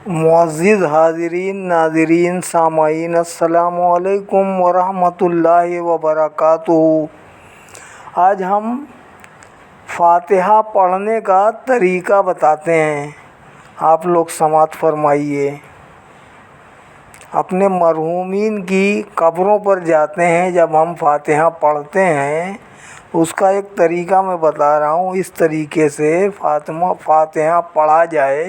معزز حاضرین، ناظرین، سامعین، السلام علیکم ورحمۃ اللہ وبرکاتہ۔ آج ہم فاتحہ پڑھنے کا طریقہ بتاتے ہیں، آپ لوگ سماعت فرمائیے۔ اپنے مرحومین کی قبروں پر جاتے ہیں، جب ہم فاتحہ پڑھتے ہیں اس کا ایک طریقہ میں بتا رہا ہوں۔ اس طریقے سے فاتحہ پڑھا جائے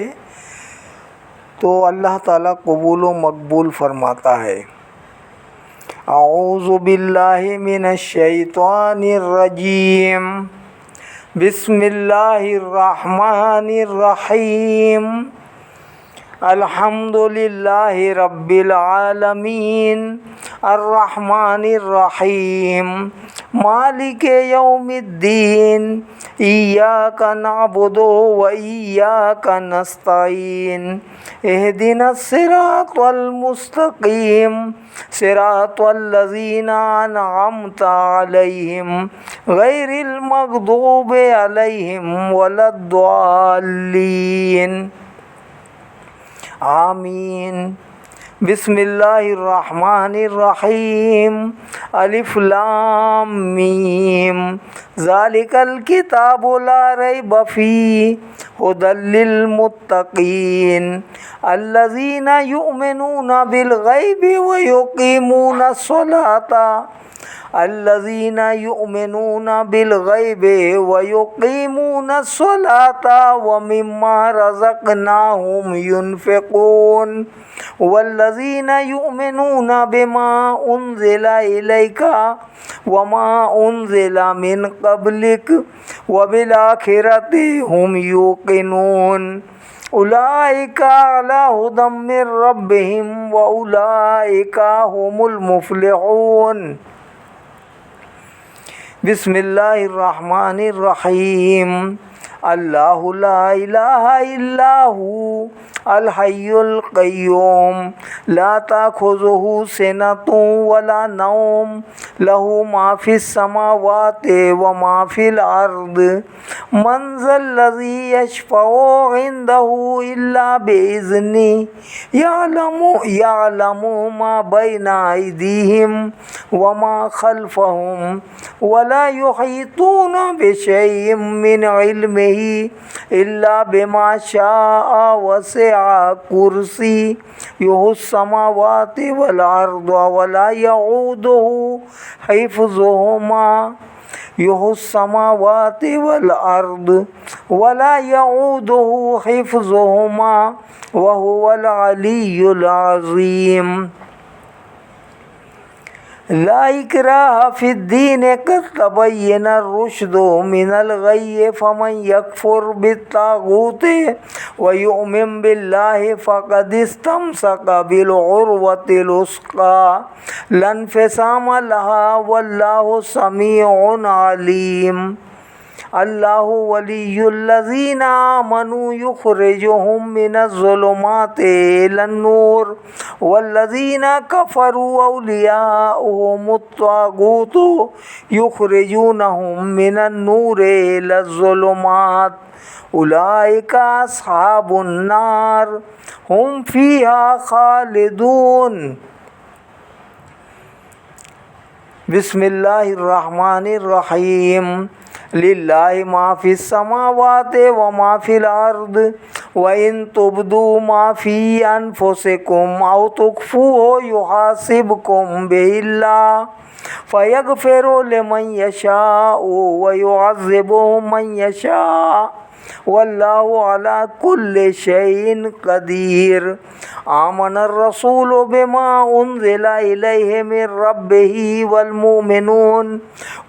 تو اللہ تعالیٰ قبول و مقبول فرماتا ہے۔ اعوذ باللہ من الشیطان الرجیم، بسم اللہ الرحمن الرحیم، الحمد للہ رب العالمین، الرحمن الرحیم، مالک یوم الدین، ایاک نعبد و ایاک نستعین، اہدنا الصراط المستقیم، صراط الذین انعمت علیہم غیر المغضوب علیہم ولا الضالین، آمین۔ بسم اللہ الرحمن الرحیم، الف لام میم، ذالک الکتاب لا ریب فیہ ھدی للمتقین، الذین یؤمنون بالغیب ویقیمون الصلاۃ، الذین یؤمنون بالغیب ویقیمون الصلاۃ ومما رزقناہم ینفقون، والذین یؤمنون بما انزل الیک وما انزل من قبلک وبالآخرۃ ھم یوقنون، اولئک علی ھدی من ربہم واولئک ھم المفلحون۔ بسم اللہ الرحمن الرحیم، اللہ لا الہ الا ھو الحی القیوم، لا تأخذہ سنۃ ولا نوم، لہ ما فی السماوات وما فی الارض، من ذا الذی یشفع عندہ الا بإذنہ، یعلم ما بین ایدیہم وما خلفہم، ولا یحیطون بشیء من علمہ الا بما شاء، وسع کرسیہ السماوات والارض ولا یعودہ حفظہما، السماوات والارض ولا یعودہ حفظہما وہو العلی العظیم۔ لا اکراہ فی الدین، قد تبین الرشد من الغی، فمن یکفر بالطاغوت ویؤمن باللہ فقد استمسک بالعروۃ الوثقی لا انفصام لہا، واللہ سمیع علیم۔ اللہ ولی الذین آمنوا یخرجہم من الظلمات الی النور، والذین کفروا اولیاؤہم الطاغوت یخرجونہم من النور الی الظلمات، اولئک اصحاب النار ھم فیہا خالدون۔ بسم اللہ الرحمن الرحیم، للہ ما فی السماوات وما فی الارض، وَإِن تُبْدُوا مَا فِي أَنفُسِكُمْ أَوْ تُخْفُوهُ يُحَاسِبْكُم بِهِ اللَّهُ فَيَغْفِرُ لِمَن يَشَاءُ وَيُعَذِّبُ مَن يَشَاءُ، وَاللَّهُ عَلَى كُلِّ شَيْءٍ قَدِيرٌ۔ آمن الرسول بما انزل الیہ من ربہ والمؤمنون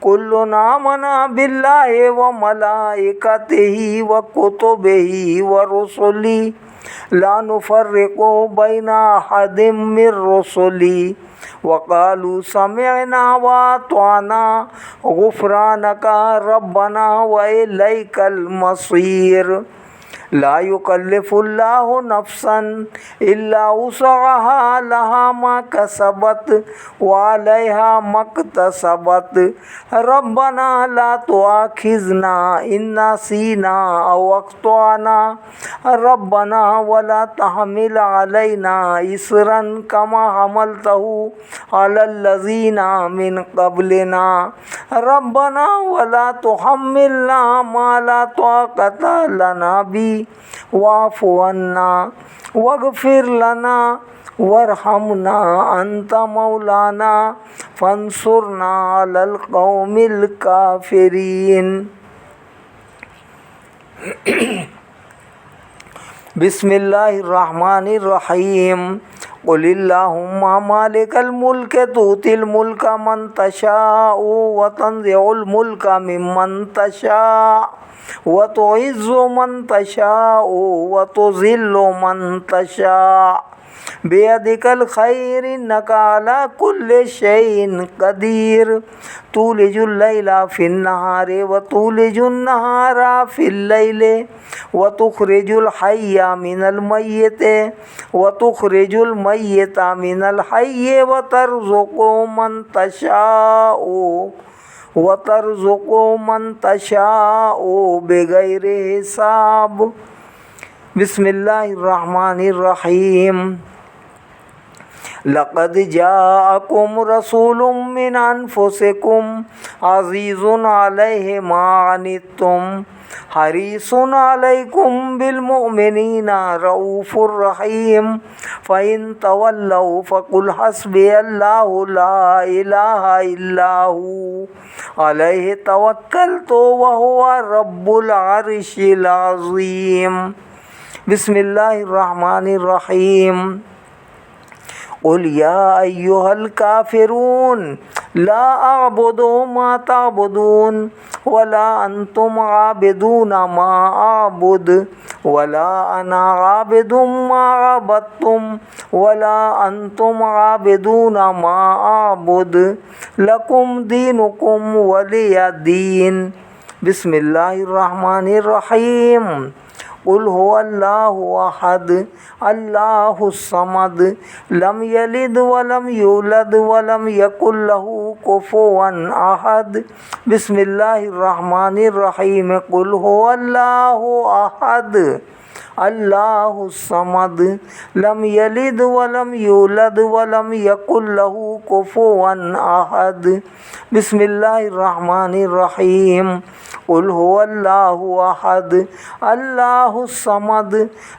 کل آمن باللہ وملائکتہ وکتبہ ورسلہ لا نفرق بین احد من رسلہ وقالوا سمعنا واطعنا غفرانک ربنا والیک المصیر۔ لا یکلف اللہ نفسا الا وسعها لها ما کسبت وعلیہا ما اکتسبت ربنا لا تؤاخذنا ان نسینا او اخطأنا ربنا ولا تحمل علینا اصرا كما حملته على الذین من قبلنا ربنا ولا تحملنا ما لا طاقة لنا به واعف عنا واغفر لنا وارحمنا انت مولانا فانصرنا على القوم الكافرين. بسم اللہ الرحمن الرحیم. قل اللہم مالک الملک تؤتی الملک من تشاء وتنزع الملک ممن تشاء وتعز من تشاء وتذل من تشاء بیدک الخیر انک علی کل شیء قدیر تولج اللیل فی النہار وتولج النہار فی اللیل وتخرج الحی من المیت وتخرج المیت من الحی وترزق من تشاء بغیر حساب. بسم اللہ الرحمن الرحیم. لقد جاءکم رسول من انفسکم عزیز علیہ ما عنتم حریص علیکم بالمؤمنین رؤوف الرحیم فإن تولوا فقل حسبی اللہ لا الہ الا هو علیہ توکلت وهو رب العرش العظیم. بسم اللہ الرحمن الرحیم. قل یا ایہا الکافرون لا اعبد ما تعبدون ولا انتم عابدون ما اعبد ولا انا عابد ما عبدتم ولا انتم عابدون ما اعبد لکم دینکم ولی دین. بسم اللہ الرحمن الرحیم. قل هو اللہ احد اللہ الصمد لم یلد ولم یولد ولم یکن له کفوا احد. بسم اللہ الرحمن الرحیم. قل هو اللہ احد اللہ الصمد لم یلد ولم یولد ولم یکن له کفوا احد. بسم اللہ الرحمن الرحیم. قل هو اللہ احد اللہ الصمد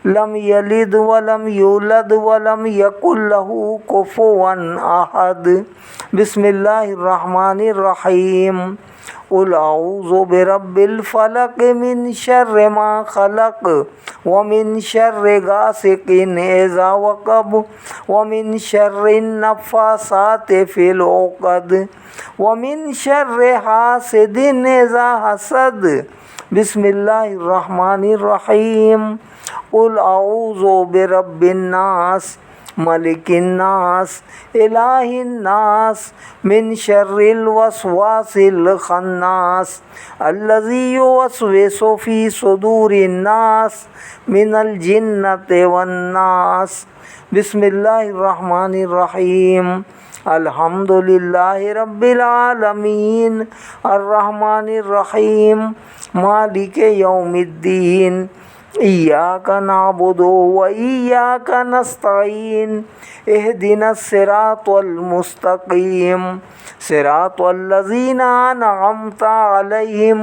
لم یلد ولم یولد ولم یکن له کفوا احد. بسم اللہ الرحمن الرحیم. قل اعوذ برب الفلق من شر ما خلق ومن شر غاسق اذا وقب ومن شر النفاثات في العقد ومن شر حاسد اذا حسد. بسم اللہ الرحمن الرحیم. قل اعوذ برب الناس ملک الناس الہ الناس من شر الوسواس الخناس الذی یوسوس فی صدور الناس من الجنۃ والناس. بسم اللہ الرحمن الرحیم. الحمد للہ رب العالمین الرحمن الرحیم مالک یوم الدین ایاک نعبد و ایاک نستعین اہدنا الصراط المستقیم صراط الذین انعمت علیہم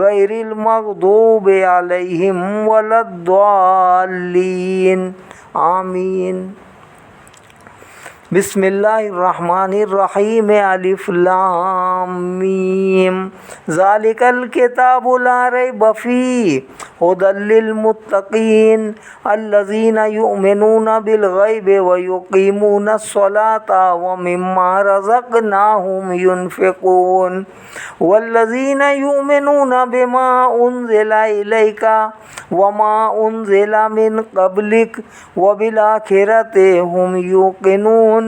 غیر المغضوب علیہم ولا الضالین آمین. بسم اللہ الرحمن الرحیم. الف لام میم ذالک الکتاب لا ریب فیہ ھدی للمتقین الذین یؤمنون بالغیب ویقیمون الصلاة ومما رزقناہم ینفقون والذین یؤمنون بما انزل الیک وما انزل من قبلک وبالآخرۃ ھم یوقنون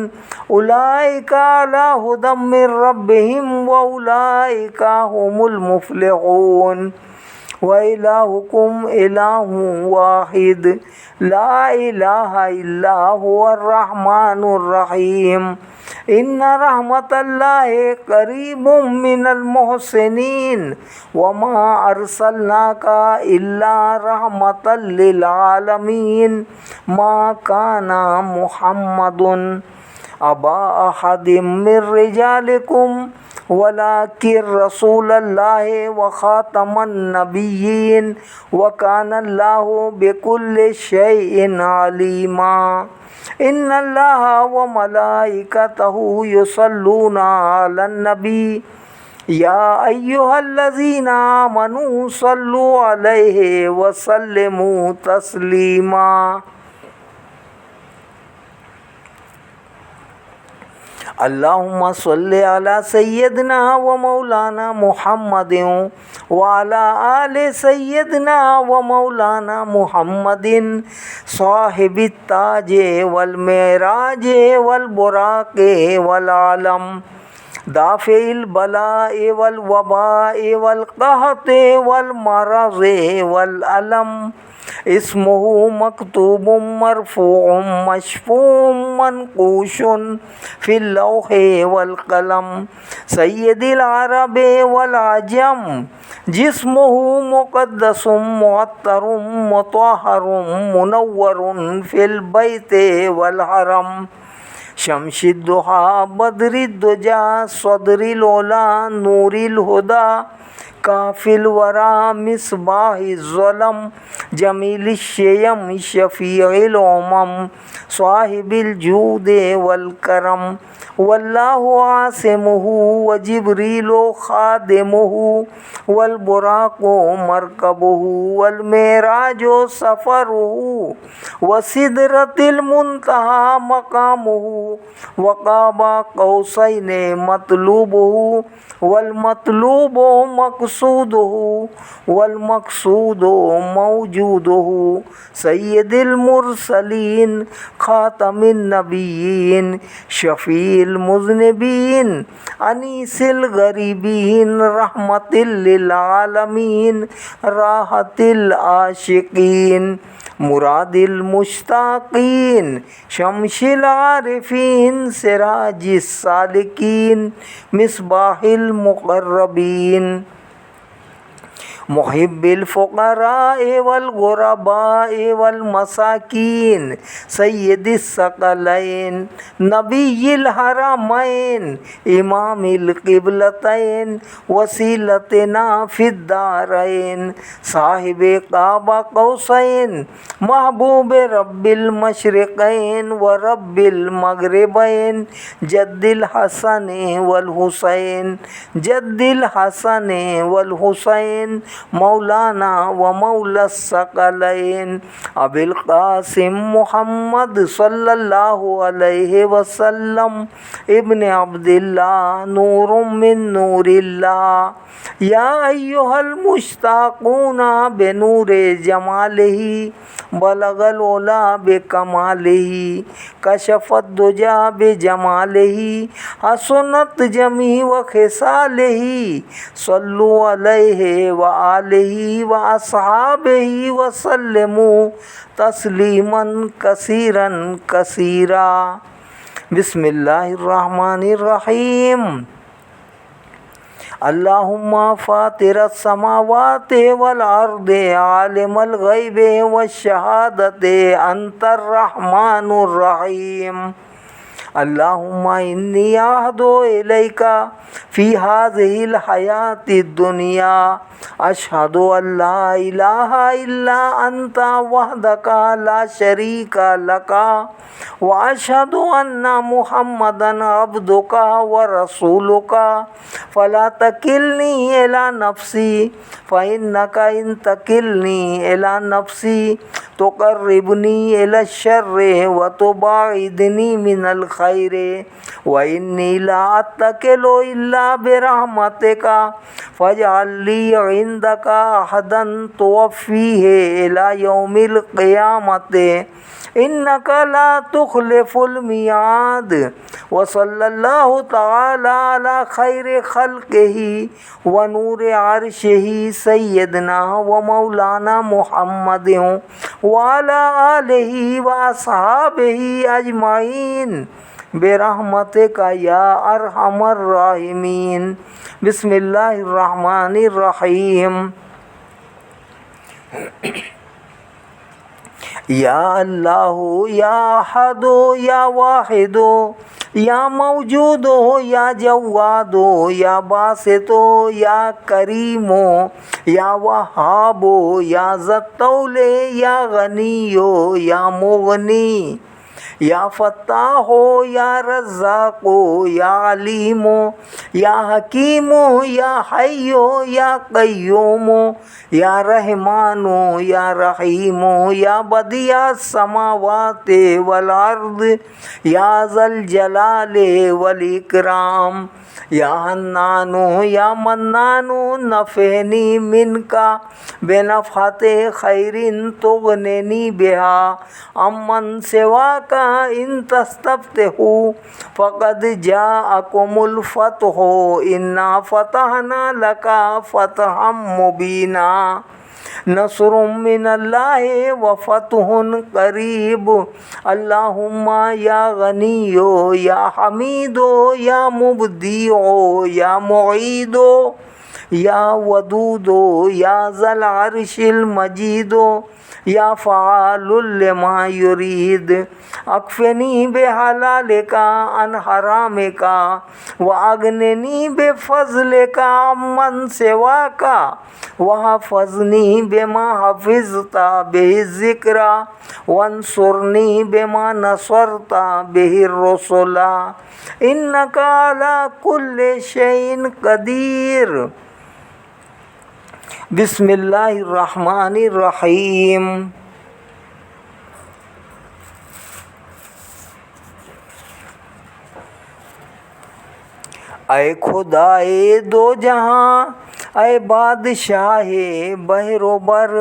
اولئک علی ھدی من ربہم واولئک ھم المفلحون. وإلهكم إله واحد لا إله إلا هو الرحمن الرحيم إن رحمة الله قريب من المحسنين وما أرسلناك إلا رحمة للعالمين ما كان محمد أبا أحد من رجالكم ولكن رسول الله وخاتم النبيين وكان الله بكل شيء عليما إن الله وملائكته يصلون على النبي يا أيها الذين آمنوا صلوا عليه وسلموا تسليما اللهم صل على سيدنا ومولانا محمد وعلى آل سيدنا ومولانا محمد صاحب التاج والمعراج والبراق والعلم دافع البلاء والوباء والقحط والمرض والألم اسمه مكتوب مرفوع مشفوع منقوش في اللوح والقلم سيد العرب والعجم جسمه مقدس معطر مطهر منور في البيت والحرم شمس الضحى بدر الدجى صدر العلا نور الهدى كافي الورى مصباح الظلم جميل الشيم شفيع الأمم صاحب الجود والكرم والله عاصمه وجبريل خادمه والبراق مركبه والمعراج سفره وسدرة المنتهى مقامه وقاب قوسين مطلوبه والمطلوب مقصوده والمقصود موجوده سيد المرسلين خاتم النبيين شفيع المذنبين أنيس الغريبين رحمة للعالمين راحة العاشقين مراد المشتاقين شمس العارفين سراج السالكين مصباح المقربين محب الفقراء والغرباء والمساكين سيد الثقلين نبي الحرمين إمام القبلتين وسيلتنا في الدارين صاحب قاب قوسين محبوب رب المشرقين ورب المغربين جد الحسن والحسين جد الحسن والحسين مولانا ومولى الثقلين أبي القاسم محمد صلى الله عليه وسلم ابن عبد الله نور من نور الله يا أيها المشتاقون بنور جماله بلغ العلا بكماله كشف الدجى بجماله حسنت جميع خصاله صلوا عليه وآله وأصحابه وسلموا تسليما كثيرا كثيرا بسم الله الرحمن الرحيم اللهم فاطر السماوات والأرض عالم الغيب والشهادة أنت الرحمن الرحيم اللهم إني أعهد إليك في هذه الحياة الدنيا أشهد أن لا إله إلا أنت وحدك لا شريك لك وأشهد أن محمدا عبدك ورسولك فلا تكلني إلى نفسي فإنك إن تكلني إلى نفسي تقربني إلى الشر وتباعدني من الخير خیر وانی لا اتکل الا برحمتک فاجعل لی عندک عہدا توفیہ الی یوم القیامۃ انک لا تخلف المیعاد وصلی اللہ تعالی علی خیر خلقہ ونور عرشہ سیدنا و مولانا محمد وعلی آلہ واصحابہ اجمعین برحمتک یا ارحم الراحمین۔ بسم اللہ الرحمن الرحیم۔ یا اللہ یا احد یا واحد یا موجود یا جواد یا باسط یا کریم یا وہاب یا ذوالطول یا غنی یا مغنی یا فتاح یا رزاق یا علیم یا حکیم یا حی یا قیوم یا رحمان یا رحیم یا بدیع السماوات والارض یا ذا الجلال والاکرام یا حنان یا منان نفعنی منک بنفحت خیر تغننی بها امن سواک ان تستفتح فقد جاءکم الفتح انا فتحنا لک فتحا مبینا نصر من اللہ وفتح قریب اللہم یا غنی یا حمید یا مبدیع یا معید یا ودود یا ذا العرش المجید یا فعال لما یرید اکفنی بحلالک عن حرامک واغننی بفضلک عمن سواک وحفظنی بما حفظت به الذکر وانصرنی بما نصرت به الرسل انک علی کل شیء قدیر۔ بسم اللہ الرحمن الرحیم۔ اے خدائے دو جہاں اے بادشاہ بحر و بر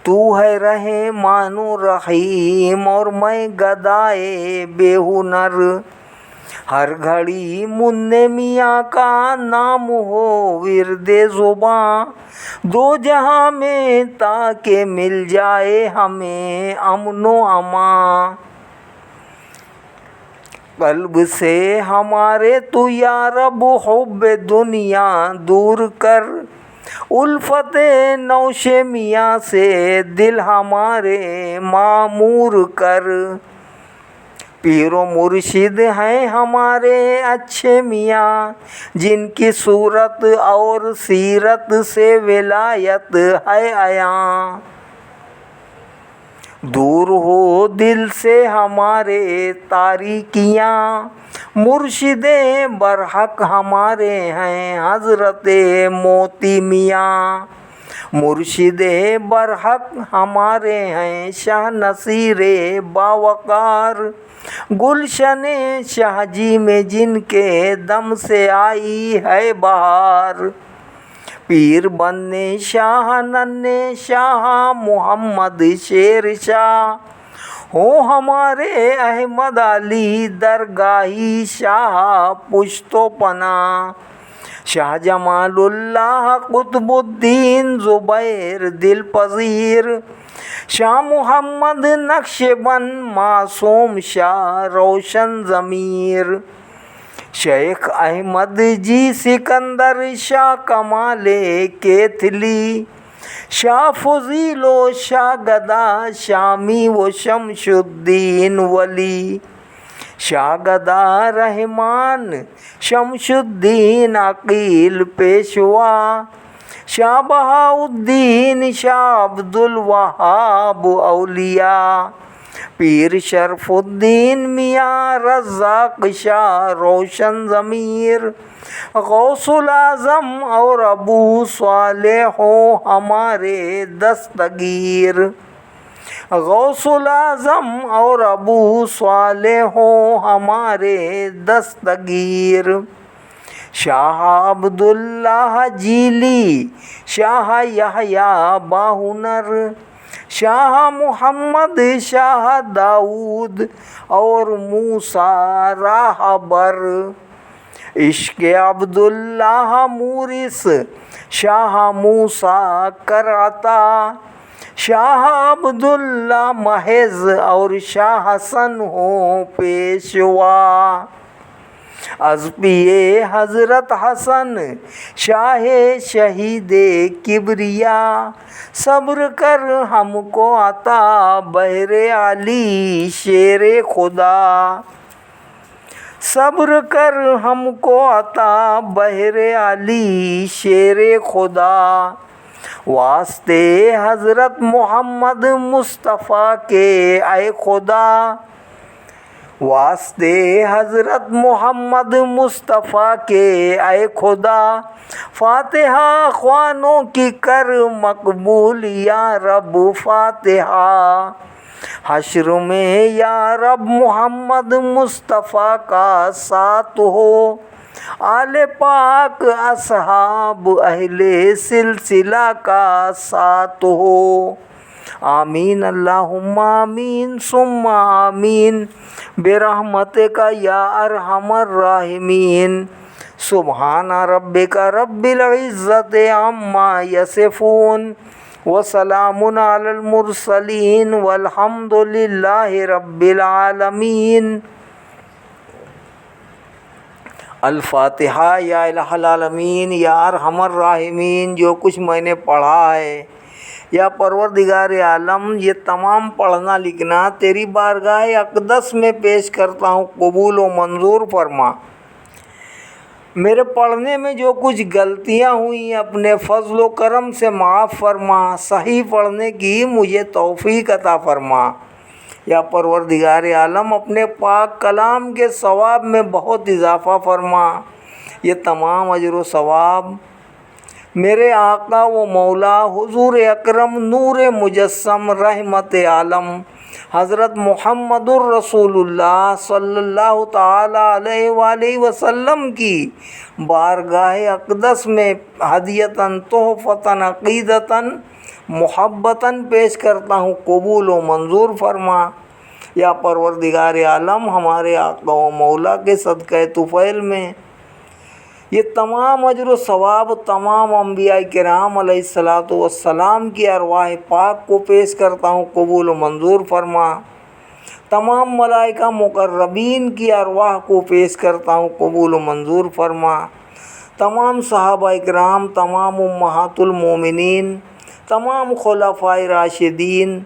تو ہے رحمان و رحیم اور میں گدائے بے ہنر ہر گھڑی منع میاں کا نام ہو ورد زباں دو جہاں میں تاکہ مل جائے ہمیں امن و امان قلب سے ہمارے تو یا رب حب دنیا دور کر الفت نوش میاں سے دل ہمارے معمور کر پیر و مرشد ہیں ہمارے اچھے میاں جن کی صورت اور سیرت سے ولایت ہے عیاں دور ہو دل سے ہمارے تاریکیاں مرشد برحق ہمارے ہیں حضرت موتی میاں مرشد برحق ہمارے ہیں شاہ نصیر باوقار گلشن شاہ جی میں جن کے دم سے آئی ہے بہار پیر بننے شاہ ننے شاہ محمد شیر شاہ ہو ہمارے احمد علی درگاہی شاہ پشت و پناہ شاہ جمال اللہ قطب الدین زبیر دل پذیر شاہ محمد نقش بند معصوم شاہ روشن ضمیر شیخ احمد جی سکندر شاہ کمال کیتھلی شاہ فضیل و شاہ گدا شامی و شمش الدین ولی شاہ گدا رحمان شمش الدین عقیل پیشوا شاہ بہاؤدین شاہ عبد الوہاب اولیاء پیر شرف الدین میاں رزاق شاہ روشن ضمیر غوث الاعظم اور ابو صالح ہو ہمارے دستگیر غوث الاعظم اور ابو صالح ہوں ہمارے دستگیر، شاہ عبداللہ جیلی، شاہ یحییٰ باہنر، شاہ محمد، شاہ داؤد اور موسیٰ راہبر، عشق عبداللہ مورث، شاہ موسیٰ کرعتا، شاہ عبداللہ محض اور شاہ حسن ہوں پیشوا، از پیے حضرت حسن شاہ شہید کبریا، صبر کر ہم کو عطا بہر علی شیر خدا، صبر کر ہم کو عطا بہر علی شیر خدا، واسطے حضرت محمد مصطفیٰ کے اے خدا، واسطے حضرت محمد مصطفیٰ کے اے خدا، فاتحہ خوانوں کی کر مقبول یا رب فاتحہ، حشر میں یا رب محمد مصطفیٰ کا ساتھ ہو، آل پاک اصحاب اہل سلسلہ کا ساتھ ہو، آمین اللہم آمین ثم آمین برحمتک یا ارحم الراحمین، سبحان ربک رب العزت عما یصفون وسلام علی المرسلین والحمد للہ رب العالمین۔ الفاتحہ۔ یا الہ العالمین یا ارحم الراحمین، جو کچھ میں نے پڑھا ہے یا پروردگار عالم، یہ تمام پڑھنا لکھنا تیری بارگاہ اقدس میں پیش کرتا ہوں، قبول و منظور فرما۔ میرے پڑھنے میں جو کچھ غلطیاں ہوئیں اپنے فضل و کرم سے معاف فرما، صحیح پڑھنے کی مجھے توفیق عطا فرما۔ یا پروردگار عالم، اپنے پاک کلام کے ثواب میں بہت اضافہ فرما۔ یہ تمام اجر و ثواب میرے آقا و مولا حضور اکرم نور مجسم رحمت عالم حضرت محمد الرسول اللہ صلی اللہ تعالی علیہ وآلہ وسلم کی بارگاہ اقدس میں ہدیتاً تحفتاً عقیدتاً محبتاً پیش کرتا ہوں، قبول و منظور فرما۔ یا پروردگار عالم، ہمارے آقا و مولا کے صدقہ طفیل میں یہ تمام اجر و ثواب تمام انبیاء کرام علیہ الصلاۃ والسلام کی ارواح پاک کو پیش کرتا ہوں، قبول و منظور فرما۔ تمام ملائکہ مقربین کی ارواح کو پیش کرتا ہوں، قبول و منظور فرما۔ تمام صحابہ کرام، تمام امہات المومنین، تمام خلفائے راشدین،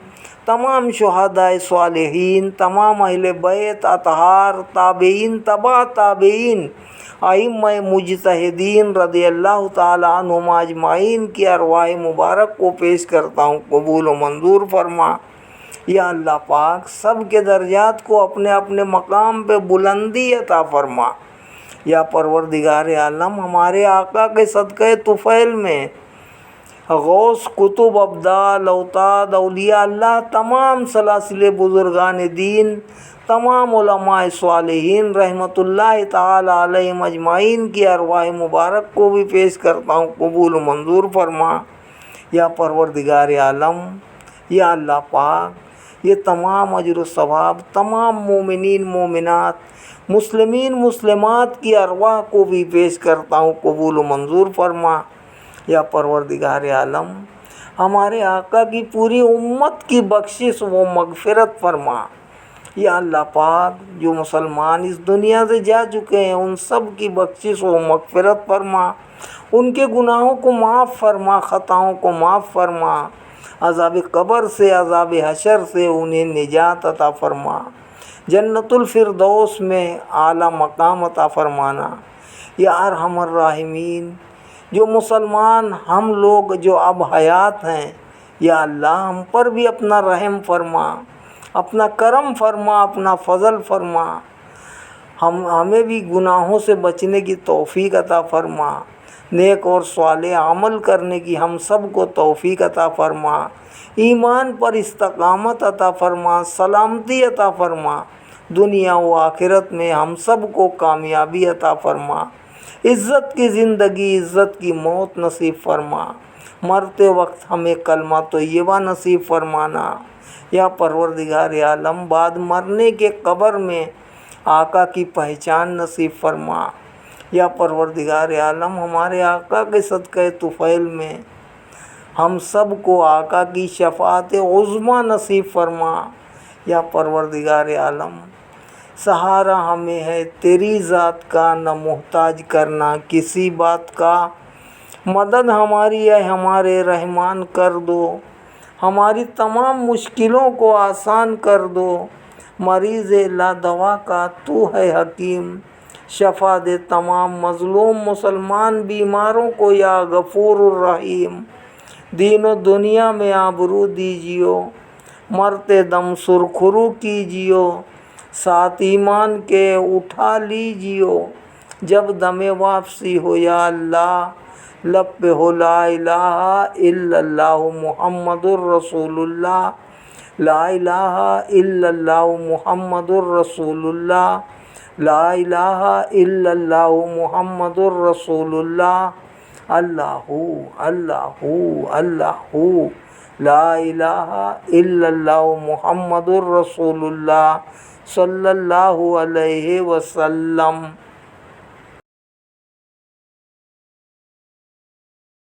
تمام شہداء صالحین، تمام اہل بیت اطہار، تابعین، تبع تابعین، ائمہ مجتہدین رضی اللہ تعالیٰ عنہم اجمعین کی ارواح مبارک کو پیش کرتا ہوں، قبول و منظور فرما۔ یا اللہ پاک، سب کے درجات کو اپنے اپنے مقام پہ بلندی عطا فرما۔ یا پروردگار عالم، ہمارے آقا کے صدقہ طفیل میں غوث، قطب، ابدال، اوتاد، اولیاء اللہ، تمام سلاسل بزرگان دین، تمام علماء صالحین رحمت اللہ تعالی علیہم اجمعین کی ارواح مبارک کو بھی پیش کرتا ہوں، قبول و منظور فرما۔ یا پروردگار عالم، یا اللہ پاک، یہ تمام اجر و ثواب تمام مومنین مومنات، مسلمین مسلمات کی ارواح کو بھی پیش کرتا ہوں، قبول و منظور فرما۔ یا پروردگار عالم، ہمارے آقا کی پوری امت کی بخشش و مغفرت فرما۔ یا اللہ پاک، جو مسلمان اس دنیا سے جا چکے ہیں ان سب کی بخشش و مغفرت فرما، ان کے گناہوں کو معاف فرما، خطاؤں کو معاف فرما، عذاب قبر سے، عذاب حشر سے انہیں نجات عطا فرما، جنت الفردوس میں اعلیٰ مقام عطا فرمانا۔ یا ارحم الراحمین، جو مسلمان ہم لوگ جو اب حیات ہیں، یا اللہ ہم پر بھی اپنا رحم فرما، اپنا کرم فرما، اپنا فضل فرما، ہمیں بھی گناہوں سے بچنے کی توفیق عطا فرما، نیک اور صالح عمل کرنے کی ہم سب کو توفیق عطا فرما، ایمان پر استقامت عطا فرما، سلامتی عطا فرما، دنیا و آخرت میں ہم سب کو کامیابی عطا فرما، عزت کی زندگی عزت کی موت نصیب فرما، مرتے وقت ہمیں کلمہ طیبہ نصیب فرمانا۔ یا پروردگار عالم، بعد مرنے کے قبر میں آقا کی پہچان نصیب فرما۔ یا پروردگار عالم، ہمارے آقا کے صدقہ طفیل میں ہم سب کو آقا کی شفاعت عظمیٰ نصیب فرما۔ یا پروردگار عالم، سہارا ہمیں ہے تیری ذات کا، نہ محتاج کرنا کسی بات کا، مدد ہماری ہے ہمارے رحمان کر دو، ہماری تمام مشکلوں کو آسان کر دو، مریض لا دوا کا تو ہے حکیم، شفا دے تمام مظلوم مسلمان بیماروں کو یا غفور الرحیم، دین و دنیا میں آبرو دیجیو، مرتے دم سرخرو کیجیو، ساتھ ایمان کے اٹھا لیجیو، جب دم واپسی ہو یا اللہ، لب پہ ہو لا الہ الا اللہ محمد الرسول اللہ، لا الہ الا اللہ محمد الرسول اللہ، لا الہ الا اللہ محمد الرسول اللہ، اللہ اللہ اللہ، لا الہ الا اللہ محمد الرسول اللہ صلی اللہ علیہ وسلم۔